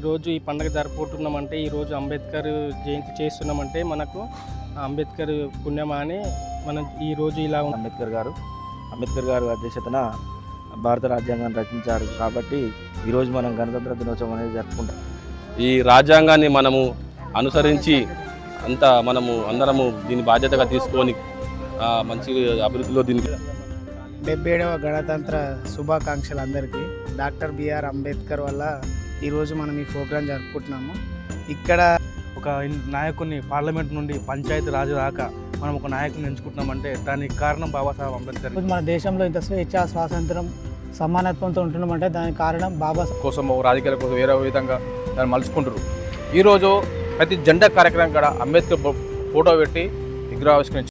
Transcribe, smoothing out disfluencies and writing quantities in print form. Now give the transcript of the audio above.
ఈరోజు ఈ పండుగ జరుపుకుంటున్నామంటే, ఈరోజు అంబేద్కర్ జయంతి చేస్తున్నామంటే మనకు అంబేద్కర్ పుణ్యమా అని మనం ఈరోజు ఇలా అంబేద్కర్ గారు అధ్యక్షతన భారత రాజ్యాంగాన్ని రచించారు కాబట్టి ఈరోజు మనం గణతంత్ర దినోత్సవం అనేది జరుపుకుంటాం. ఈ రాజ్యాంగాన్ని మనము అనుసరించి మనము అందరము దీని బాధ్యతగా తీసుకొని మంచి అభివృద్ధిలో దీనికి 77వ గణతంత్ర శుభాకాంక్షలు అందరికీ. డాక్టర్ బిఆర్ అంబేద్కర్ వల్ల ఈరోజు మనం ఈ ప్రోగ్రాం జరుపుకుంటున్నాము. ఇక్కడ ఒక నాయకుడిని పార్లమెంట్ నుండి పంచాయతీ రాజు దాకా మనం ఒక నాయకుడిని ఎంచుకుంటున్నామంటే దానికి కారణం బాబాసాహెబ్ అంబేద్కర్. మన దేశంలో ఇంత స్వేచ్ఛ, స్వాతంత్రం, సమానత్వంతో ఉంటున్నామంటే దానికి కారణం బాబాసాహెబ్ కోసం, రాజకీయాల కోసం వేరే విధంగా దాన్ని మలుచుకుంటారు. ఈరోజు ప్రతి జెండా కార్యక్రమం కూడా అంబేద్కర్ ఫోటో పెట్టి విగ్రహావిష్కరించారు.